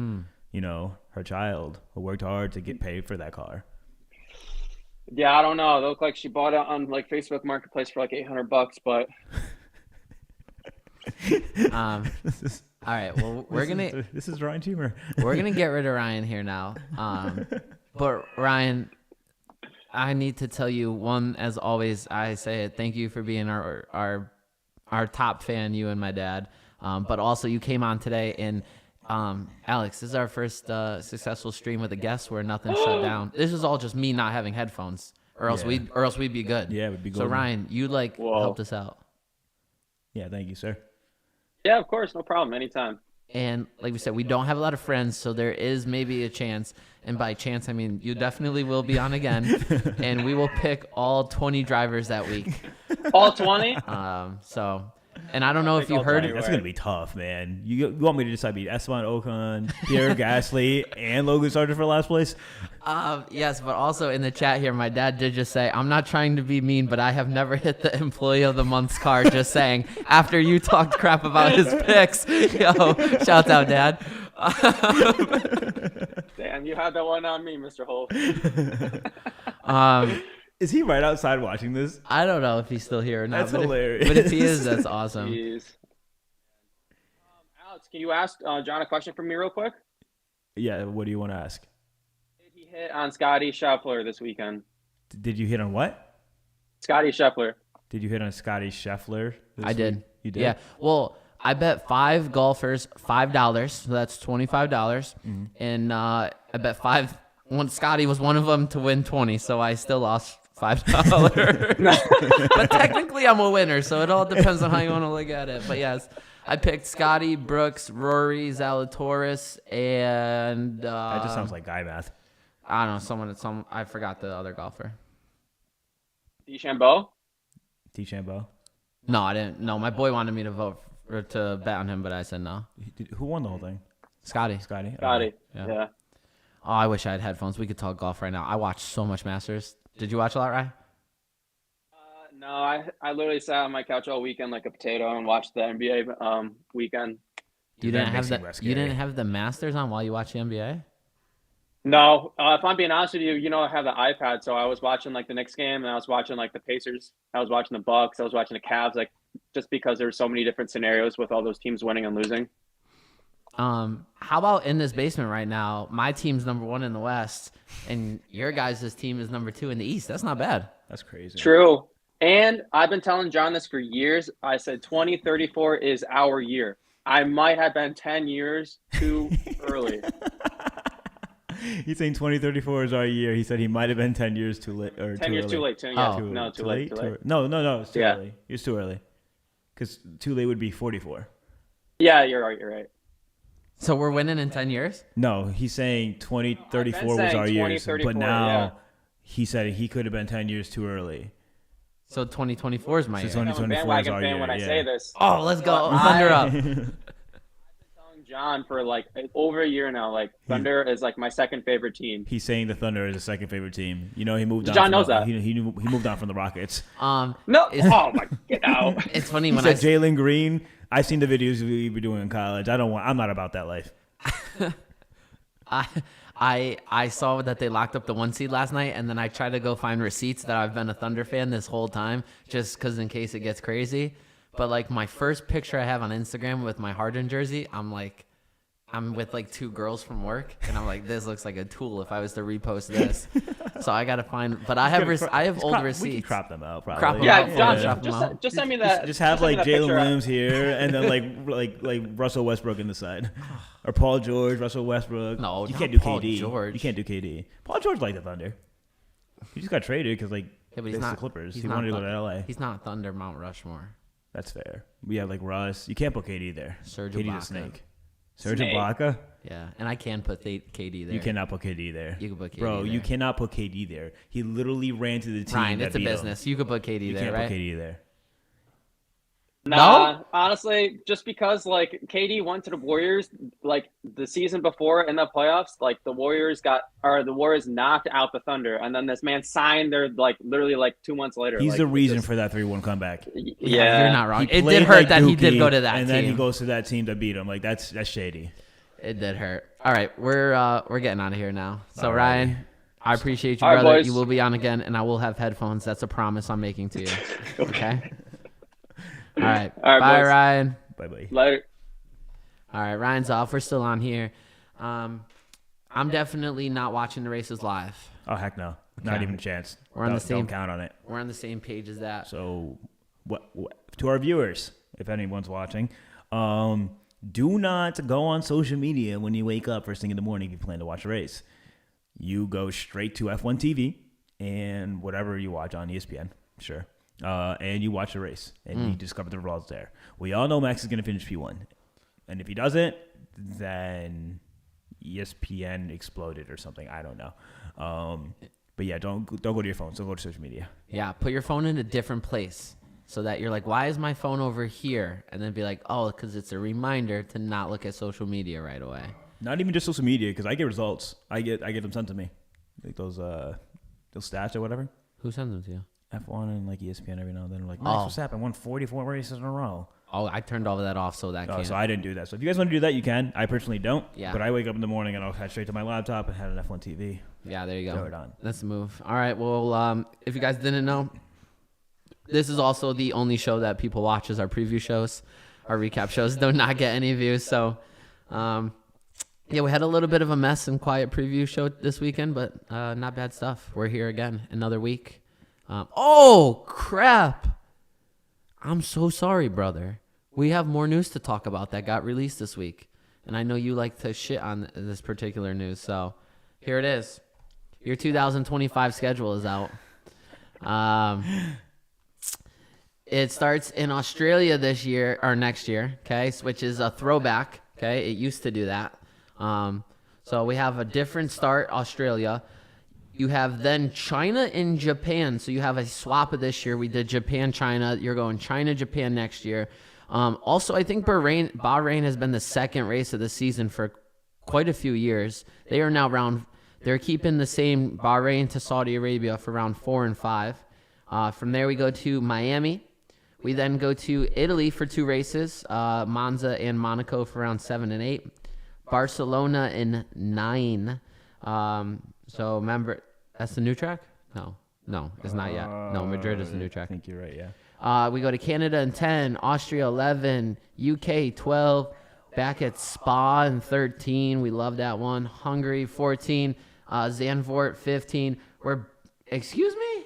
her child who worked hard to get paid for that car. Yeah, I don't know. It looked like she bought it on like Facebook Marketplace for like $800, but. All right. Well, This is Ryan Cheemer. We're gonna get rid of Ryan here now. But Ryan, I need to tell you one. As always, I say it. Thank you for being our top fan, you and my dad. But also you came on today, and Alex, this is our first successful stream with a guest where nothing shut down. This is all just me not having headphones, or else we'd be good. Yeah, we'd be good. So Ryan, you helped us out. Yeah, thank you, sir. Yeah, of course, no problem, anytime. And like we said, we don't have a lot of friends, so there is maybe a chance. And by chance, I mean you definitely will be on again, and we will pick all 20 drivers that week. All 20? And I don't know if you heard it. That's going to be tough, man. You want me to decide between Esteban Ocon, Pierre Gasly, and Logan Sargent for last place? Yes, but also in the chat here, my dad did just say, I'm not trying to be mean, but I have never hit the employee of the month's car, just saying, after you talked crap about his picks. Yo, shouts out, Dad. Damn, you had that one on me, Mr. Holt. Is he right outside watching this? I don't know if he's still here or not. That's hilarious. But if he is, that's awesome. Jeez. Alex, can you ask John a question for me real quick? Yeah, what do you want to ask? Did he hit on Scotty Scheffler this weekend? Did you hit on what? Scotty Scheffler. Did you hit on Scotty Scheffler this week? did. You did? Yeah. Well, I bet 5 golfers $5, so that's $25. Mm-hmm. And I bet 5. Scotty was one of them to win 20, so I still lost $5. But technically, I'm a winner, so it all depends on how you want to look at it. But yes, I picked Scotty, Brooks, Rory, Zalatoris, and that just sounds like guy math. I don't know. I forgot the other golfer. DeChambeau? DeChambeau. No, I didn't. No, my boy wanted me to vote to bet on him, but I said no. Who won the whole thing? Scotty. Scotty. Yeah. Oh, I wish I had headphones. We could talk golf right now. I watched so much Masters. Did you watch a lot, Ryan? No, I literally sat on my couch all weekend like a potato and watched the NBA weekend. You didn't have the Masters on while you watched the NBA? No, if I'm being honest with you, I have the iPad, so I was watching like the Knicks game, and I was watching like the Pacers, I was watching the Bucks, I was watching the Cavs, like just because there's so many different scenarios with all those teams winning and losing. How about in this basement right now? My team's number 1 in the West, and your guys' team is number 2 in the East. That's not bad. That's crazy. True. And I've been telling John this for years. I said 2034 is our year. I might have been 10 years too early. He's saying 2034 is our year. He said he might have been 10 years too late. 10 years too late. Too late. No, it's too early. It's too early. Because too late would be 44. Yeah, you're right. So we're winning in 10 years? No, he's saying 2034 was our year. But now he said he could have been 10 years too early. So 2024 is my year. 2024 is our year. When I say this. Oh, let's go. Thunder up. I've been telling John for like over a year now, like Thunder is like my second favorite team. He's saying the Thunder is his second favorite team. He moved on. John knows that. He moved on from the Rockets. No. Get out. It's funny when he said Jalen Green. I've seen the videos we were doing in college. I'm not about that life. I saw that they locked up the 1 seed last night, and then I tried to go find receipts that I've been a Thunder fan this whole time, just because in case it gets crazy. But like my first picture I have on Instagram with my Harden jersey, I'm with like 2 girls from work, and I'm like, this looks like a tool if I was to repost this. So I gotta find, but I have old receipts. We can crop them out, probably. Crop them Yeah, out. John, just send me that. Just have send me like that Jalen picture. Williams here, and then like Russell Westbrook in the side, or Paul George, Russell Westbrook. No, you not can't do Paul KD. George. You can't do KD. Paul George liked the Thunder. He just got traded because Yeah, but he's it's not the Clippers. he's He not wanted to go Thunder. to LA. He's not Thunder Mount Rushmore. That's fair. We have like Russ. You can't put KD there. Serge KD Ibaka. the snake. Serge Snake. Ibaka. Yeah, and I can put KD there. You cannot put KD there. You can put KD Bro, there. you cannot put KD there. He literally ran to the team. Ryan, that it's a beat him. business. You could put KD You there, can't right? put KD there. Nah, honestly, just because like KD went to the Warriors like the season before in the playoffs, like the Warriors knocked out the Thunder, and then this man signed there like literally like 2 months later. He's like, the it reason just- for that 3-1 comeback. Yeah, you're not wrong. He It played did hurt like that he did Dookie, go to that and team. then he goes to that team that beat him. Like that's shady. It did hurt. All right, we're getting out of here now. So All right. Ryan, I appreciate you, All right, brother. boys. You will be on again, and I will have headphones. That's a promise I'm making to you. Okay. All right. All right, Bye, boys. Ryan. Bye bye. Later. All right, Ryan's off. We're still on here. I'm definitely not watching the races live. Oh heck no, not Okay. even a chance. We're on the Don't same- count on it. We're on the same page as that. So, what to our viewers, if anyone's watching, do not go on social media when you wake up first thing in the morning if you plan to watch a race. You go straight to F1 TV and whatever you watch on ESPN, sure, and you watch the race and you discover the results there. We all know Max is going to finish P1, and if he doesn't, then ESPN exploded or something. I don't know. But yeah, don't go to your phone. Don't go to social media. Yeah, put your phone in a different place so that you're like, why is my phone over here? And then be like, oh, because it's a reminder to not look at social media right away. Not even just social media, because I get results. I get them sent to me, like those stats or whatever. Who sends them to you? F1 and like ESPN every now and then. Like, Oh. Max, what's happened? Won 44 races in a row. Oh, I turned all of that off so that Oh, can't. so I didn't do that. So if you guys want to do that, you can. I personally don't. Yeah. But I wake up in the morning and I'll head straight to my laptop and had an F1 TV. Yeah, there you Throw go. it on. That's the move. All right. Well, if you guys didn't know, this is also the only show that people watch is our preview shows. Our recap shows do not get any views. So, yeah, we had a little bit of a mess and quiet preview show this weekend, but not bad stuff. We're here again, another week. Oh, crap. I'm so sorry, brother. We have more news to talk about that got released this week. And I know you like to shit on this particular news, so here it is. Your 2025 schedule is out. It starts in Australia this year or next year, okay, which is a throwback, okay? It used to do that. So we have a different start, Australia. You have then China and Japan. So you have a swap of this year. We did Japan, China. You're going China, Japan next year. Also, I think Bahrain has been the second race of the season for quite a few years. They are now they're keeping the same Bahrain to Saudi Arabia for round 4 and 5. From there, we go to Miami. We then go to Italy for 2 races, Monza and Monaco for round 7 and 8. Barcelona in 9. So remember, that's the new track? No, it's not yet. No, Madrid is the new I track. think you're right, yeah. We go to Canada in 10, Austria 11, UK 12, back at Spa in 13. We love that one. Hungary 14, Zandvoort 15. Excuse me?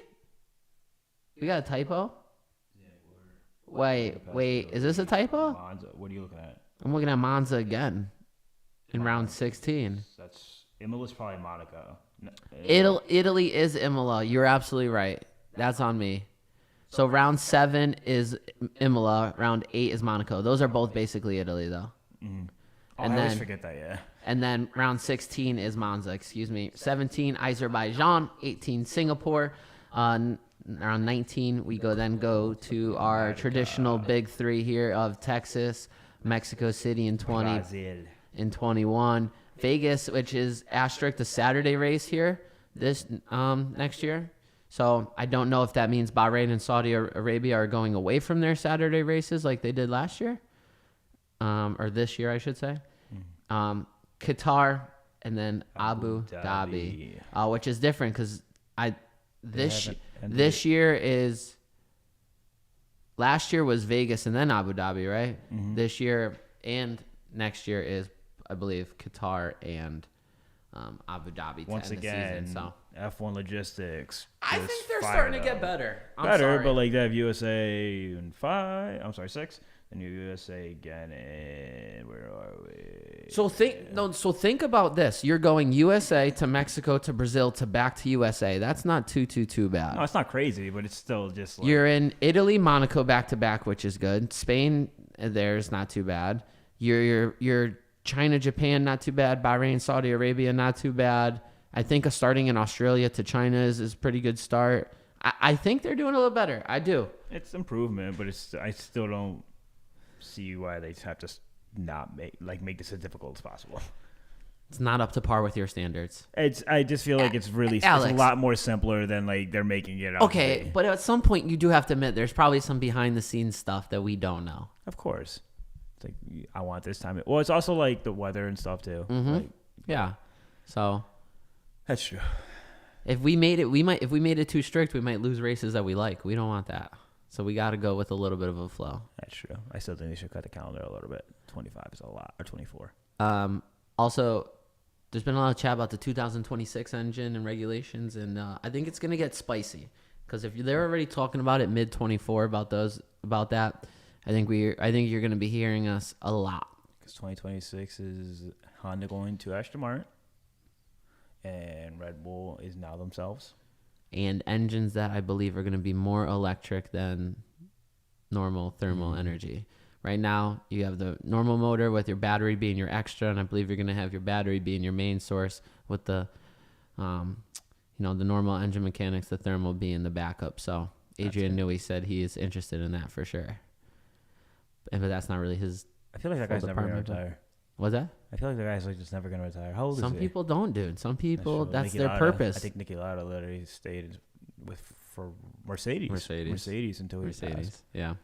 We got a typo? Wait, is this a typo? Monza. What are you looking at? I'm looking at Monza again in round 16. Imola's probably Monaco. No, Italy is Imola. You're absolutely right. That's on me. So round 7 is Imola. Round 8 is Monaco. Those are both basically Italy, though. Oh, and I always then- forget that, yeah. And then round 16 is Monza. Excuse me. 17 Azerbaijan. 18 Singapore. Around 19 we go to our traditional big 3 here of Texas, Mexico City in 20. Brazil. In 21, Vegas, which is asterisk the Saturday race here this next year. So I don't know if that means Bahrain and Saudi Arabia are going away from their Saturday races like they did last year, or this year, I should say. Qatar and then Abu Dhabi, which is different because this year is. Last year was Vegas and then Abu Dhabi, right? Mm-hmm. This year and next year is, I believe, Qatar and Abu Dhabi. Once again, the season, so. F1 logistics. I think they're starting to get better. But like they have USA in 5. I'm sorry, 6. Then USA again. And where are we? So think about this. You're going USA to Mexico to Brazil to back to USA. That's not too bad. No, it's not crazy, but it's still just like... You're in Italy, Monaco back to back, which is good. Spain, there's not too bad. You're China, Japan, not too bad. Bahrain, Saudi Arabia, not too bad. I think starting in Australia to China is a pretty good start. I think they're doing a little better. I do. It's improvement, but I still don't see why they have to not make this as difficult as possible. It's not up to par with your standards. I just feel like it's really Alex, it's a lot more simpler than like they're making it out. Okay, but at some point you do have to admit there's probably some behind the scenes stuff that we don't know. Of course. It's like I want this time. Well, it's also like the weather and stuff too. Mm-hmm. Like, yeah. So that's true. If we made it too strict, we might lose races that we like. We don't want that. So we got to go with a little bit of a flow. That's true. I still think they should cut the calendar a little bit. 25 is a lot, or 24. Also, there's been a lot of chat about the 2026 engine and regulations, and I think it's going to get spicy because if they're already talking about it mid-24 about that, I think you're going to be hearing us a lot. Because 2026 is Honda going to Aston Martin, and Red Bull is now themselves. And engines that I believe are going to be more electric than normal thermal energy. Right now, you have the normal motor with your battery being your extra, and I believe you're going to have your battery being your main source with the, the normal engine mechanics, the thermal being the backup. So Adrian Newey said he is interested in that for sure. But that's not really his. I feel like that guy's never going to retire. What's that? I feel like the guy's like just never going to retire. How old is he? Some people don't, dude. Some people, that's Niki their Lauda, purpose. I think Niki Lauda literally stayed for Mercedes until he passed. Yeah.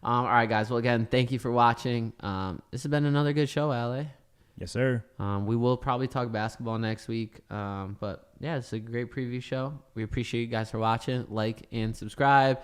All right, guys. Well, again, thank you for watching. This has been another good show, Ale. Yes, sir. We will probably talk basketball next week. But, yeah, it's a great preview show. We appreciate you guys for watching. Like and subscribe.